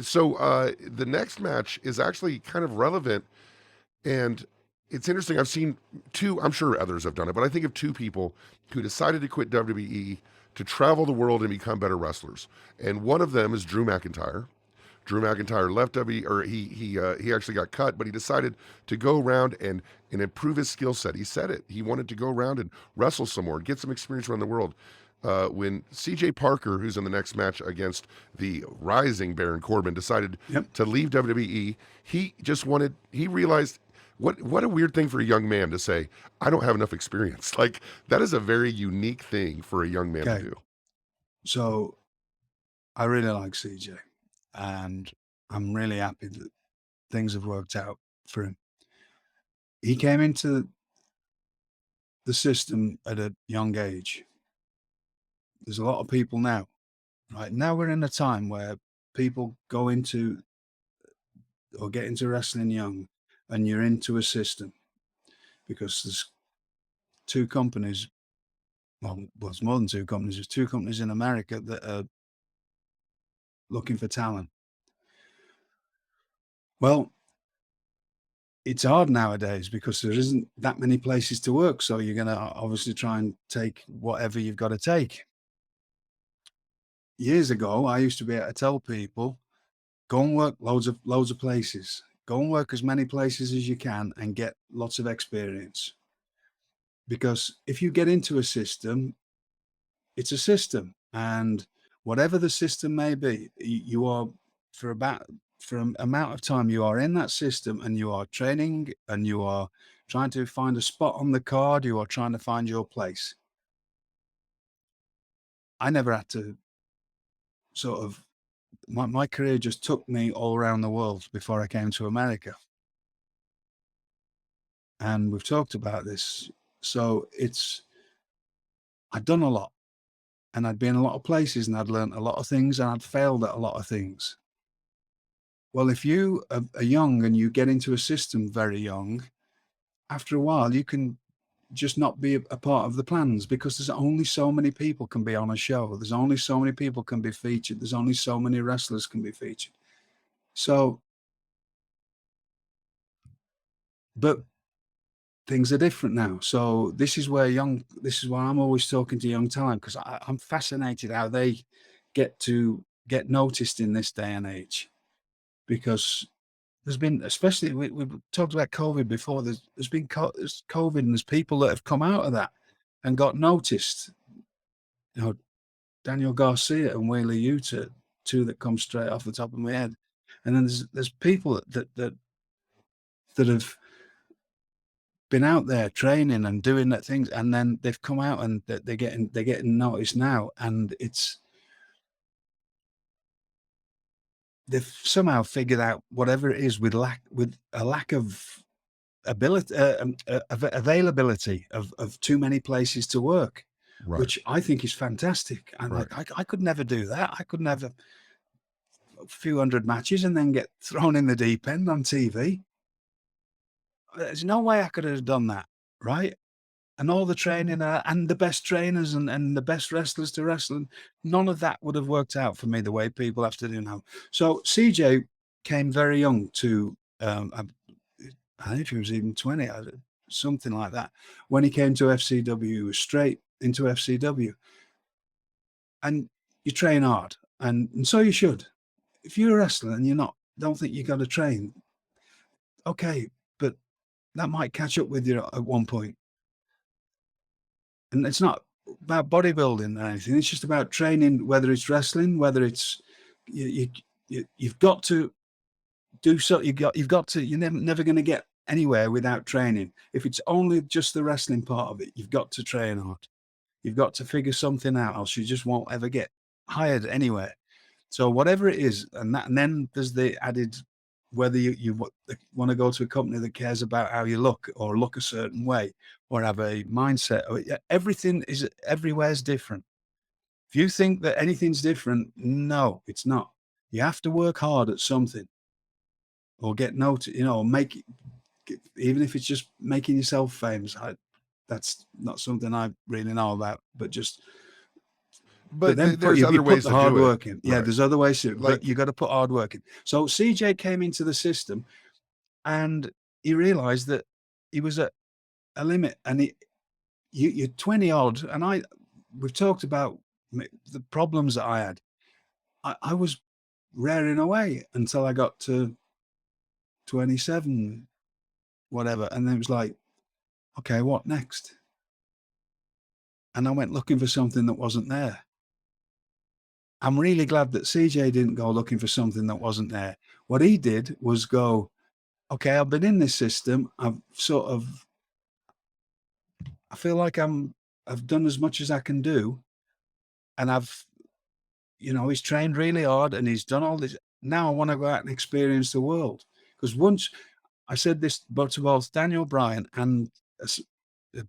So the next match is actually kind of relevant, and it's interesting. I've seen two. I'm sure others have done it, but I think of two people who decided to quit WWE to travel the world and become better wrestlers. And one of them is Drew McIntyre. Drew McIntyre left W, or he actually got cut, but he decided to go around and improve his skill set. He said it. He wanted to go around and wrestle some more, and get some experience around the world. When C.J. Parker, who's in the next match against the rising Baron Corbin, decided Yep. to leave WWE, he just wanted. He realized what a weird thing for a young man to say. I don't have enough experience. Like that is a very unique thing for a young man to Okay. do. So I really like CJ, and I'm really happy that things have worked out for him. He came into the system at a young age. There's a lot of people now, right? Now we're in a time where people go into or get into wrestling young, and you're into a system because there's two companies. Well, it's more than two companies. There's two companies in America that are looking for talent. Well, it's hard nowadays because there isn't that many places to work. So you're going to obviously try and take whatever you've got to take. Years ago, I used to be able to tell people, go and work loads of places. Go and work as many places as you can and get lots of experience. Because if you get into a system, it's a system, and whatever the system may be, you are for about for an amount of time you are in that system, and you are training, and you are trying to find a spot on the card. You are trying to find your place. I never had to sort of my career just took me all around the world before I came to America, and we've talked about this. So it's I'd done a lot, and I'd been a lot of places, and I'd learned a lot of things, and I'd failed at a lot of things. Well, if you are young and you get into a system very young, after a while you can just not be a part of the plans because there's only so many people can be on a show. There's only so many people can be featured. There's only so many wrestlers can be featured. So, but things are different now. So this is why I'm always talking to young talent because I'm fascinated how they get noticed in this day and age because there's been, especially we've talked about COVID before. There's COVID, and there's people that have come out of that and got noticed. You know, Daniel Garcia and Wheeler Yuta, two that come straight off the top of my head. And then there's people that have been out there training and doing that things, and then they've come out and they're getting noticed now, and they've somehow figured out whatever it is with a lack of ability availability of too many places to work, Right. which I think is fantastic. And Right. like I could never do that. I could never a few hundred matches and then get thrown in the deep end on TV. There's no way I could have done that, right? And all the training and the best trainers and the best wrestlers to wrestle, and none of that would have worked out for me the way people have to do now. So CJ came very young to I think he was even 20, something like that. When he came to FCW, he was straight into FCW. And you train hard, and so you should. If you're a wrestler and don't think you got to train, okay, but that might catch up with you at one point. And it's not about bodybuilding or anything. It's just about training, whether it's wrestling, whether it's you've got to do so. You've got to. You're never going to get anywhere without training. If it's only just the wrestling part of it, you've got to train hard. You've got to figure something out, else you just won't ever get hired anywhere. So whatever it is, and then there's the added whether you want to go to a company that cares about how you look or look a certain way or have a mindset. Everything is everywhere's different. If you think that anything's different, no, it's not. You have to work hard at something or get noticed, even if it's just making yourself famous. That's not something I really know about, but just But But then there's if you other put ways the to hard do it, work in, yeah, right? there's other ways to, but Like, you got to put hard work in. So CJ came into the system, and he realized that he was at a limit, and you're 20 odd, and we've talked about the problems that I had. I was raring away until I got to 27, whatever, and then it was like, okay, what next? And I went looking for something that wasn't there. I'm really glad that CJ didn't go looking for something that wasn't there. What he did was go, okay, I've been in this system. I feel like I've done as much as I can do, and he's trained really hard and he's done all this. Now I want to go out and experience the world. Because once I said this to both Daniel Bryan and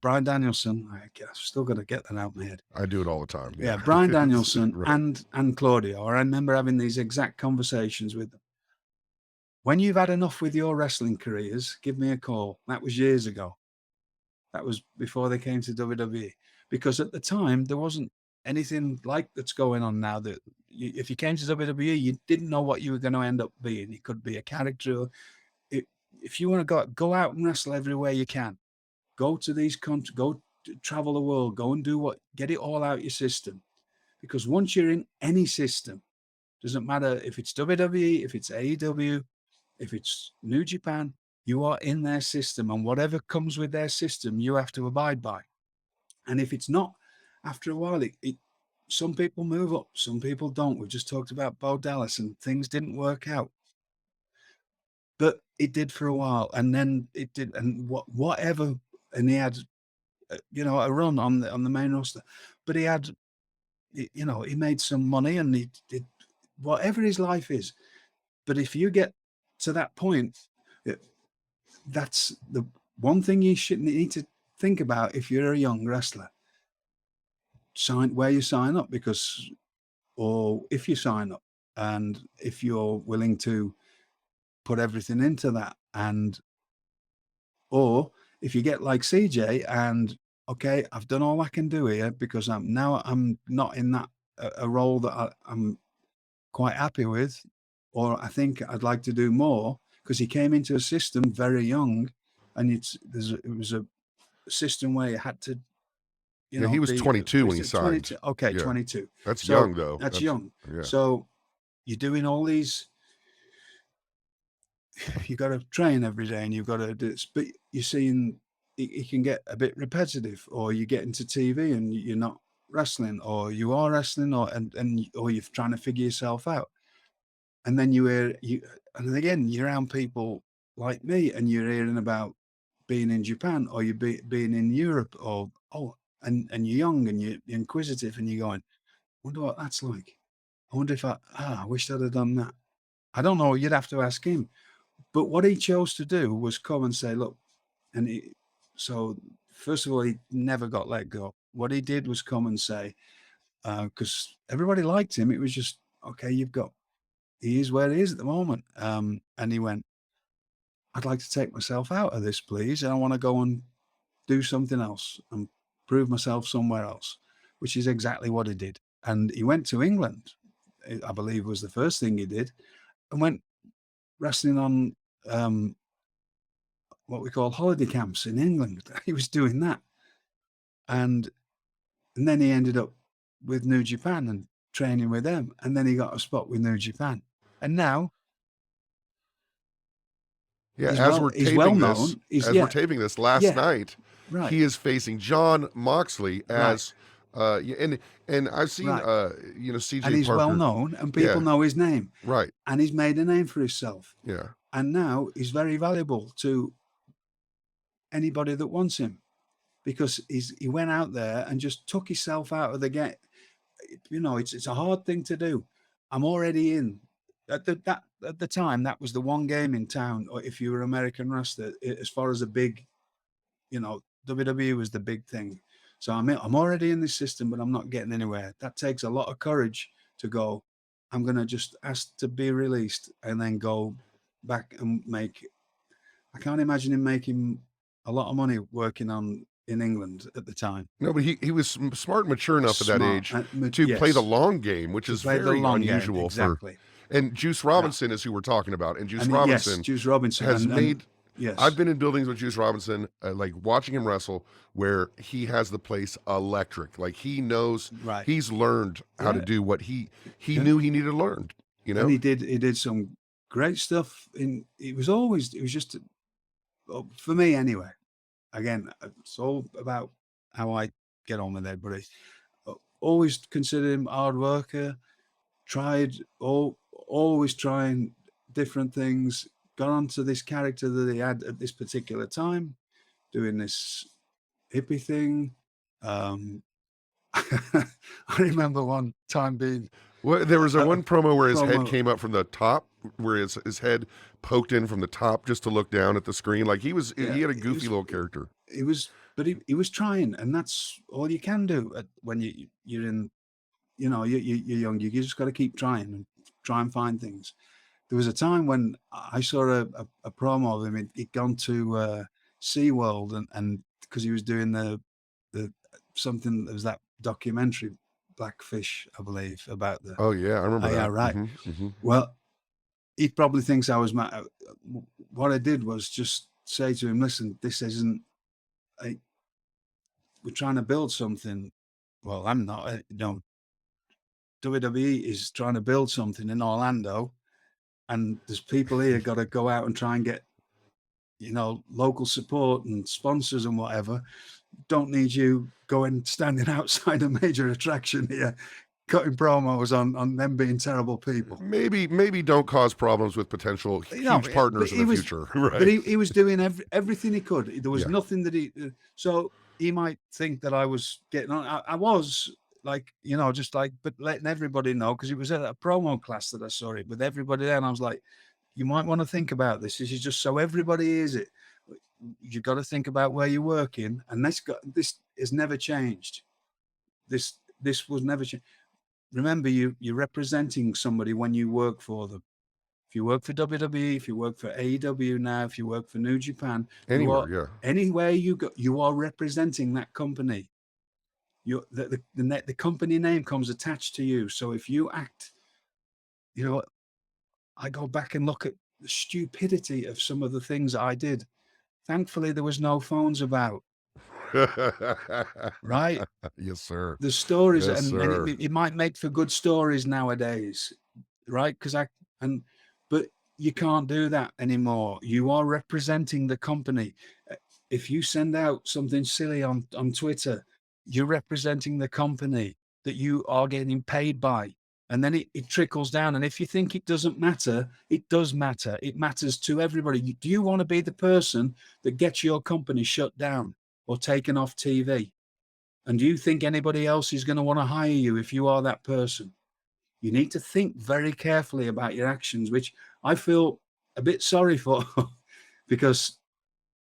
Brian Danielson, I've still got to get that out of my head. I do it all the time. Yeah, Brian Danielson Right. and Claudio. I remember having these exact conversations with them. When you've had enough with your wrestling careers, give me a call. That was years ago. That was before they came to WWE. Because at the time, there wasn't anything like that's going on now. That if you came to WWE, you didn't know what you were going to end up being. It could be a character. If you want to go out and wrestle everywhere you can, go to these countries, go travel the world, go and get it all out your system. Because once you're in any system, doesn't matter if it's WWE, if it's AEW, if it's New Japan, you are in their system, and whatever comes with their system, you have to abide by. And if it's not, after a while, some people move up, some people don't. We just talked about Bo Dallas, and things didn't work out, but it did for a while, and then it did, and whatever, and he had, a run on the main roster, but he had, he made some money, and he did whatever his life is. But if you get to that point, that's the one thing you should need to think about if you're a young wrestler. Where you sign up, or if you sign up, and if you're willing to put everything into that, or if you get like CJ and, okay, I've done all I can do here because I'm not in that a role that I'm quite happy with, or I think I'd like to do more, because he came into a system very young, and it was a system where you had to, Yeah, he was be 22 when he 22. signed. Okay, Yeah. 22. That's So young, though. that's young. Yeah. So you're doing all these. You got to train every day, and you've got to do this. But you're seeing it can get a bit repetitive, or you get into TV and you're not wrestling, or you are wrestling, or you're trying to figure yourself out. And then and again, you're around people like me, and you're hearing about being in Japan, or being in Europe, and you're young and you're inquisitive, and you're going, wonder what that's like. I wonder if I wish I'd have done that. I don't know. You'd have to ask him. But what he chose to do was come and say, look, so first of all, he never got let go. What he did was come and say, because everybody liked him. It was just, okay, he is where he is at the moment. And he went, I'd like to take myself out of this, please. And I want to go and do something else and prove myself somewhere else, which is exactly what he did. And he went to England, I believe was the first thing he did, and went wrestling on what we call holiday camps in England. He was doing that. And then he ended up with New Japan and training with them. And then he got a spot with New Japan. And now, Yeah, he's well known. We're taping this last night, right. he is facing John Moxley as and I've seen Right. CJ And he's Parker. well known, and people know his name. Right. And he's made a name for himself. Yeah. And now he's very valuable to anybody that wants him, because he went out there and just took himself out of the game. It's a hard thing to do. I'm already in. At the time, that was the one game in town, or if you were American wrestler, as far as a big, WWE was the big thing. So I'm already in this system, but I'm not getting anywhere. That takes a lot of courage to go, I'm going to just ask to be released and then go back and I can't imagine him making a lot of money working on in England at the time. No, but he was smart and mature enough at that Smart, age to play the yes, long game, which to is play the very long game, unusual for. exactly. And Juice Yeah, Robinson is who we're talking about, and Juice and yes, Robinson Juice Robinson, has made. I've yes, been in buildings with Juice Robinson, like watching him wrestle, where he has the place electric. Like he knows, right, he's learned how to yeah, do what he yeah. knew he needed to learn. You And know, he did some great stuff. It was just for me anyway. Again, it's all about how I get on with everybody. Always considered him a hard worker. Always trying different things. Got onto this character that he had at this particular time, doing this hippie thing. I remember one time being well, there was a a one promo where his head promo. came up from the top, where his head poked in from the top just to look down at the screen. Like he Yeah, had a goofy little character. but he was trying, and that's all you can do when you're in, you're young. You just got to keep trying and try and find things. There was a time when I saw a promo of him. He'd gone to SeaWorld, and because he was doing the something, there was that documentary Blackfish, I believe, about the. Oh yeah, I remember Oh, yeah, that. right. Mm-hmm. Well, he probably thinks I was mad. What I did was just say to him, "Listen, this isn't. We're trying to build something. Well, I'm not. WWE is trying to build something in Orlando, and there's people here got to go out and try and get, local support and sponsors and whatever. Don't need you going standing outside a major attraction here, cutting promos on them being terrible people. Maybe don't cause problems with potential huge partners in the future, right? But he was doing everything he could. There was Yeah. nothing that so he might think that I was getting on. I was like, just like, but letting everybody know, because it was at a promo class that I saw it with everybody there, and I was like, you might want to think about this. This is just so everybody hears it. You got to think about where you're working, and this has never changed. This was never changed. Remember, you're representing somebody when you work for them. If you work for WWE, if you work for AEW now, if you work for New Japan, anywhere you go, you are representing that company. The company name comes attached to you. So if you act, I go back and look at the stupidity of some of the things I did. Thankfully, there was no phones about. Right? Yes, sir. The stories, Yes, and it might make for good stories nowadays, right? But you can't do that anymore. You are representing the company. If you send out something silly on Twitter, you're representing the company that you are getting paid by. And then it trickles down. And if you think it doesn't matter, it does matter. It matters to everybody. Do you want to be the person that gets your company shut down or taken off TV? And do you think anybody else is going to want to hire you if you are that person? You need to think very carefully about your actions, which I feel a bit sorry for, because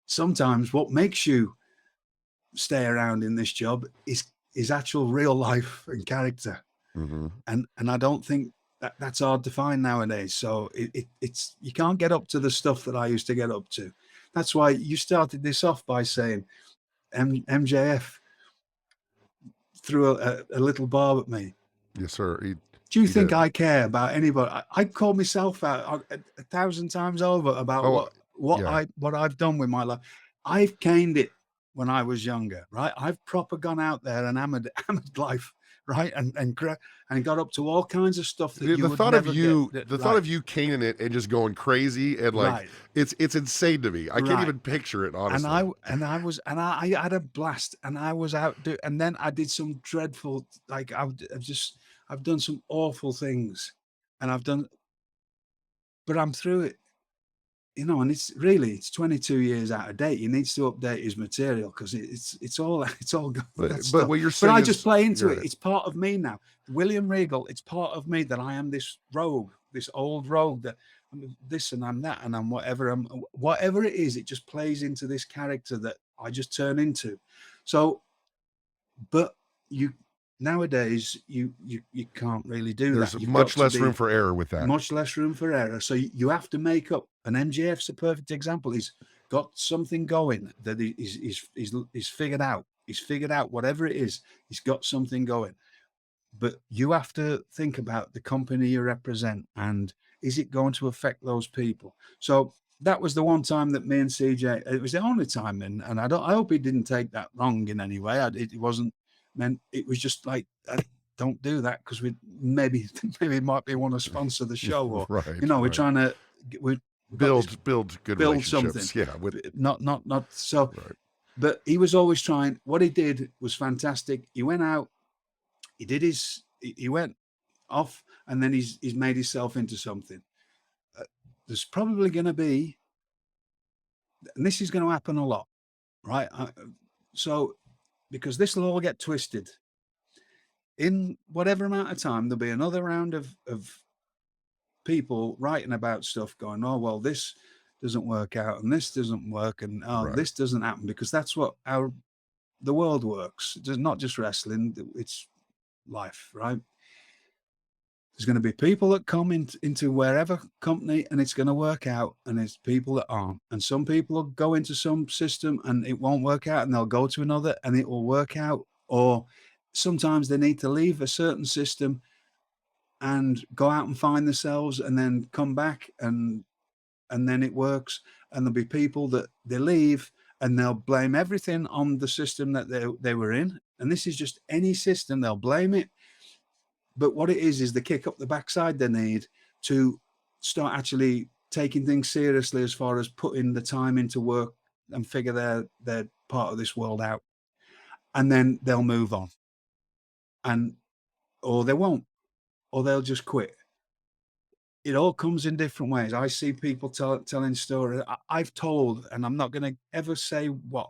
sometimes what makes you stay around in this job is actual real life and character. Mm-hmm. And I don't think that's hard to find nowadays. So it's you can't get up to the stuff that I used to get up to. That's why you started this off by saying MJF threw a little barb at me. Yes, sir. Do you think I care about anybody? I call myself out 1,000 times over about what I've done with my life. I've caned it when I was younger, right? I've proper gone out there and hammered life, right? And got up to all kinds of stuff that the thought of you caning it and just going crazy and like it's insane to me. I can't even picture it, honestly. And I had a blast, and I was out and then I did some dreadful, like I've done some awful things, and but I'm through it, and it's 22 years out of date. He needs to update his material because it's all good. But what you're saying, I just play into it. It's part of me now. William Regal, it's part of me that I am this rogue, this old rogue, that I'm this and I'm that and I'm whatever it is. It just plays into this character that I just turn into. So, but nowadays you can't really do that. There's much less room for error with that. Much less room for error. So you have to make up. And MJF's a perfect example. got something going that he's figured out. He's figured out whatever it is. He's got something going. But you have to think about the company you represent and is it going to affect those people? So that was the one time that me and CJ, it was the only time, and I hope it didn't take that wrong in any way. It wasn't meant, it was just like, don't do that because we maybe maybe might be want to sponsor the show, or Right, we're right. trying to we've got this, Build good build something. relationships. Yeah, with Not so. right. But he was always trying. What he did was fantastic. He went out, he did he went off, and then he's made himself into something. There's probably going to be, and this is going to happen a lot, right? So because this will all get twisted in whatever amount of time, there'll be another round of people writing about stuff, going, oh well, this doesn't work out, and this doesn't work, and oh, Right. this doesn't happen, because that's what the world works. It's not just wrestling; it's life, right? There's going to be people that come into wherever company and it's going to work out, and there's people that aren't. And some people will go into some system and it won't work out, and they'll go to another and it will work out. Or sometimes they need to leave a certain system and go out and find themselves and then come back, and then it works. And there'll be people that they leave and they'll blame everything on the system that they were in. And this is just any system, they'll blame it. But what it is the kick up the backside they need to start actually taking things seriously, as far as putting the time into work and figure their part of this world out. And then they'll move on. And or they won't, or they'll just quit. It all comes in different ways. I see people telling stories. I've told, and I'm not going to ever say what,